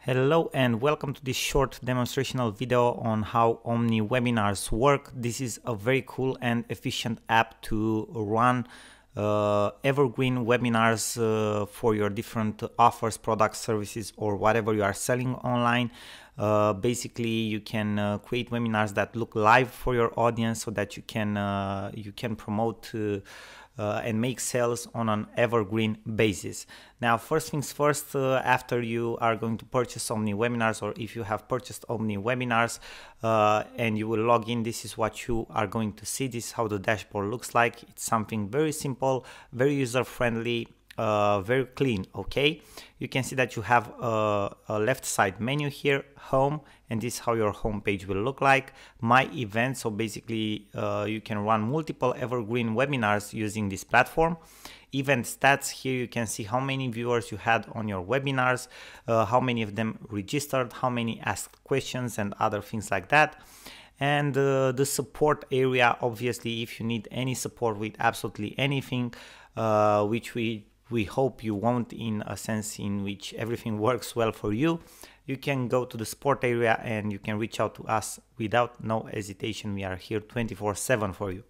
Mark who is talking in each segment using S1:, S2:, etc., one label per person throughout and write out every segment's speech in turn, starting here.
S1: Hello and welcome to this short demonstrational video on how Omniwebinars work. This is a very cool and efficient app to run evergreen webinars for your different offers, products, services, or whatever you are selling online. Basically, you can create webinars that look live for your audience so that you can promote and make sales on an evergreen basis. Now, first things first, after you are going to purchase Omniwebinars, or if you have purchased Omniwebinars and you will log in, this is what you are going to see. This is how the dashboard looks like. It's something very simple, very user-friendly, very clean. Okay, you can see that you have a left side menu here, home, and this is how your home page will look like. My events, so basically you can run multiple evergreen webinars using this platform. Event stats, here you can see how many viewers you had on your webinars, how many of them registered, how many asked questions, and other things like that. And the support area, obviously, if you need any support with absolutely anything, which we hope you won't, in a sense in which everything works well for you, you can go to the support area and you can reach out to us without no hesitation. We are here 24/7 for you.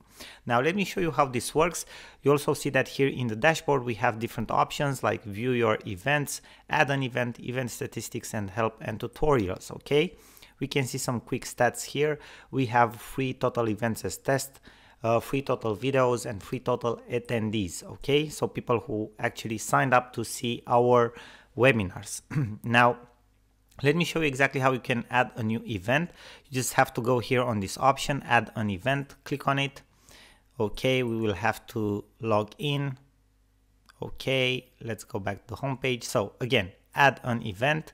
S1: Now let me show you how this works. You also see that here in the dashboard we have different options like view your events, add an event, event statistics, and help and tutorials. Okay, we can see some quick stats here. We have 3 total events as test, 3 total videos, and 3 total attendees. Okay, so people who actually signed up to see our webinars. Now let me show you exactly how you can add a new event. You just have to go here on this option, add an event, click on it. Okay, we will have to log in. Okay, let's go back to the home page. So again, add an event.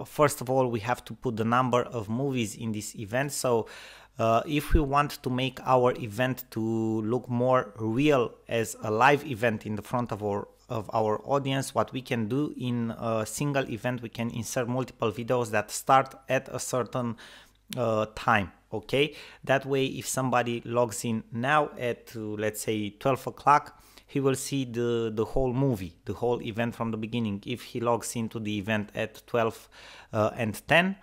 S1: First of all, we have to put the number of movies in this event. So if we want to make our event to look more real as a live event in the front of our audience, what we can do in a single event, we can insert multiple videos that start at a certain time. Okay, that way if somebody logs in now at let's say 12 o'clock, he will see the whole movie, the whole event from the beginning. If he logs into the event at 12 and 10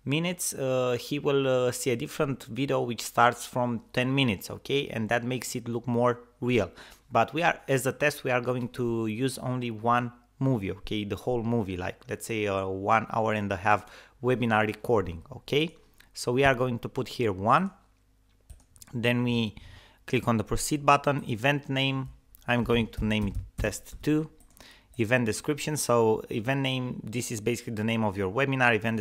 S1: minutes, he will see a different video which starts from 10 minutes. Okay, and that makes it look more real. But we are, as a test, we are going to use only one movie. Okay, the whole movie, like let's say a 1 hour and a half webinar recording. Okay, so we are going to put here 1, then we click on the proceed button. Event name, I'm going to name it test 2. Event description, so event name, this is basically the name of your webinar. Event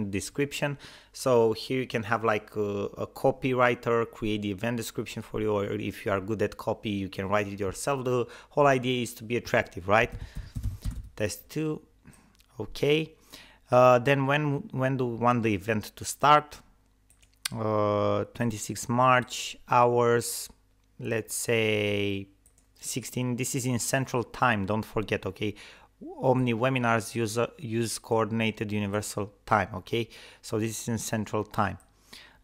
S1: description. So here you can have like a copywriter create the event description for you, or if you are good at copy, you can write it yourself. The whole idea is to be attractive, right? Test 2. Okay, then when do we want the event to start? 26 March, hours, let's say 16. This is in Central Time, don't forget. Okay, Omniwebinars use coordinated universal time. Okay, so this is in Central Time.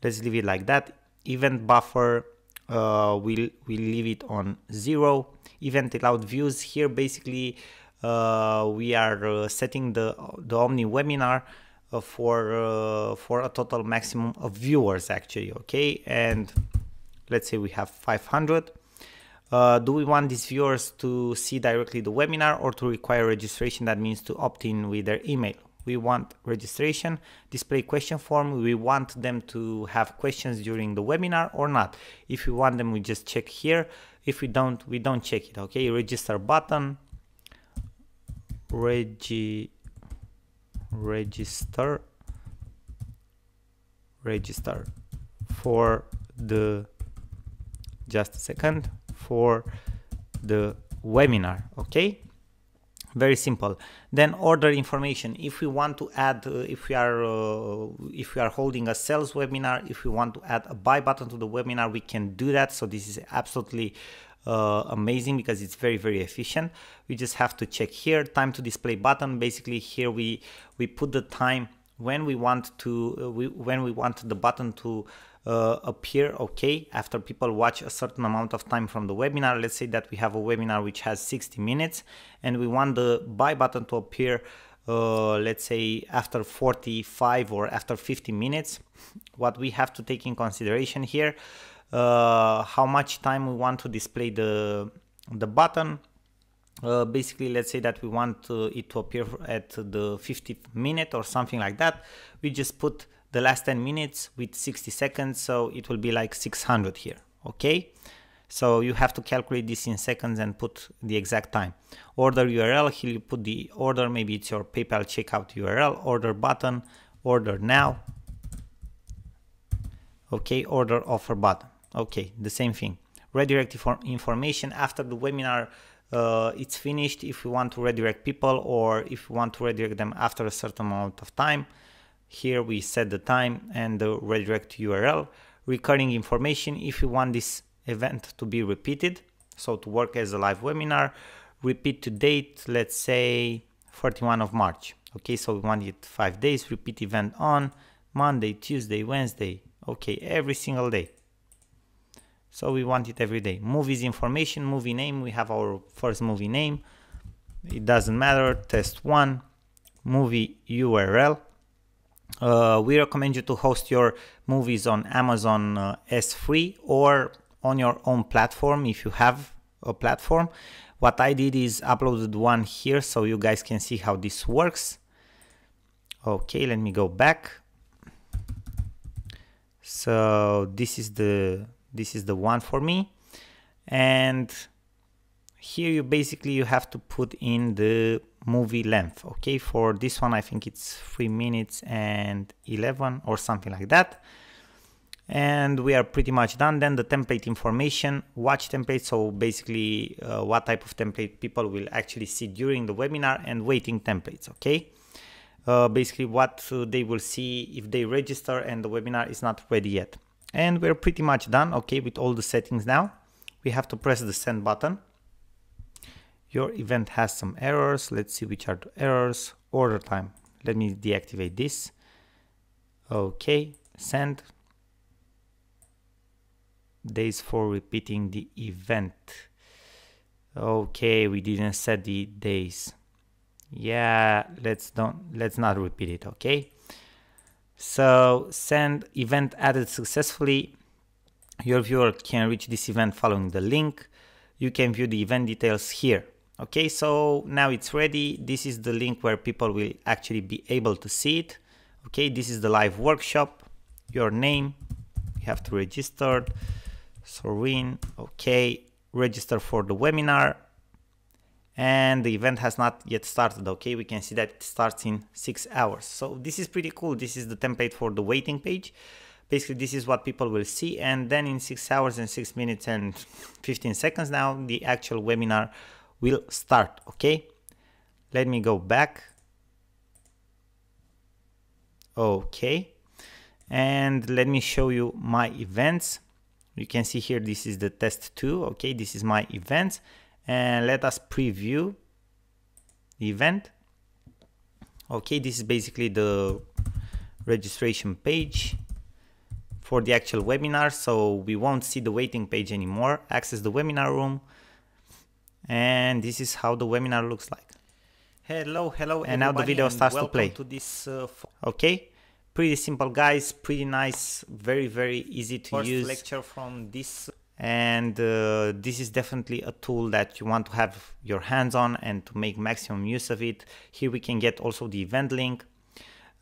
S1: Let's leave it like that. Event buffer, we'll leave it on 0. Event allowed views, here basically we are setting the Omniwebinar for a total maximum of viewers actually. Okay, and let's say we have 500. Do we want these viewers to see directly the webinar or to require registration? That means to opt in with their email. We want registration. Display question form, we want them to have questions during the webinar or not. If we want them, we just check here. If we don't, we don't check it. Okay, register button, register for the, just a second, for the webinar. Okay, very simple. Then order information, if we want to add, if we are holding a sales webinar, if we want to add a buy button to the webinar, we can do that. So this is absolutely amazing because it's very, very efficient. We just have to check here, time to display button. Basically here we put the time when we want to when we want the button to appear. Okay, after people watch a certain amount of time from the webinar. Let's say that we have a webinar which has 60 minutes and we want the buy button to appear let's say after 45 or after 50 minutes. What we have to take in consideration here, how much time we want to display the button. Basically, let's say that we want it to appear at the 50th minute or something like that. We just put the last 10 minutes with 60 seconds, so it will be like 600 here. Okay, so you have to calculate this in seconds and put the exact time. Order URL, here you put the order, maybe it's your PayPal checkout URL, order button, order now. Okay, order offer button. Okay, the same thing. Redirect information after the webinar it's finished. If you want to redirect people or if you want to redirect them after a certain amount of time, here we set the time and the redirect URL. Recurring information, if you want this event to be repeated, so to work as a live webinar, repeat to date, let's say 31 of March. Okay, so we want it 5 days, repeat event on Monday, Tuesday, Wednesday. Okay, every single day. So we want it every day. Movies information, movie name, we have our first movie name. It doesn't matter, test 1, movie URL. We recommend you to host your movies on Amazon S3 or on your own platform if you have a platform. What I did is uploaded one here so you guys can see how this works. Okay, let me go back. So this is the one for me, and here you have to put in the movie length. Okay, for this one I think it's 3 minutes and 11 or something like that, and we are pretty much done. Then the template information, watch template, so basically what type of template people will actually see during the webinar, and waiting templates. Okay, basically what they will see if they register and the webinar is not ready yet. And we're pretty much done, okay, with all the settings now. We have to press the send button. Your event has some errors. Let's see which are the errors. Order time. Let me deactivate this. Okay, send. Days for repeating the event. Okay, we didn't set the days. Yeah, let's not repeat it, okay? So send event added successfully. Your viewer can reach this event following the link. You can view the event details here. Okay, so now it's ready. This is the link where people will actually be able to see it. Okay, this is the live workshop. Your name, you have to register. Sorin, okay, register for the webinar. And the event has not yet started. Okay, we can see that it starts in 6 hours. So this is pretty cool. This is the template for the waiting page. Basically, this is what people will see, and then in 6 hours and 6 minutes and 15 seconds now, the actual webinar will start. Okay, let me go back. Okay, and let me show you my events. You can see here, this is the test 2. Okay, this is my events. And let us preview the event. Okay, this is basically the registration page for the actual webinar, so we won't see the waiting page anymore. Access the webinar room, and this is how the webinar looks like. Hello and now the video starts to play. To this, okay, pretty simple, guys, pretty nice, very easy to use lecture from this. And this is definitely a tool that you want to have your hands on and to make maximum use of it. Here we can get also the event link.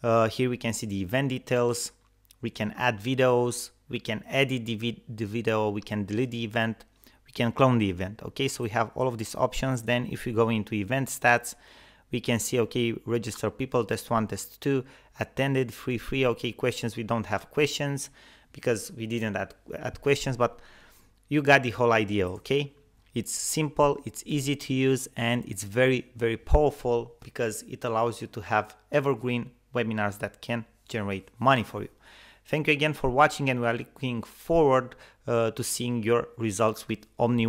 S1: Here we can see the event details. We can add videos, we can edit the video, we can delete the event, we can clone the event. Okay, so we have all of these options. Then if we go into event stats, we can see, okay, register people, test 1, test 2, attended, free. Okay, questions, we don't have questions because we didn't add questions, but you got the whole idea. Okay, it's simple, it's easy to use, and it's very powerful because it allows you to have evergreen webinars that can generate money for you. Thank you again for watching, and we are looking forward to seeing your results with Omniwebinars.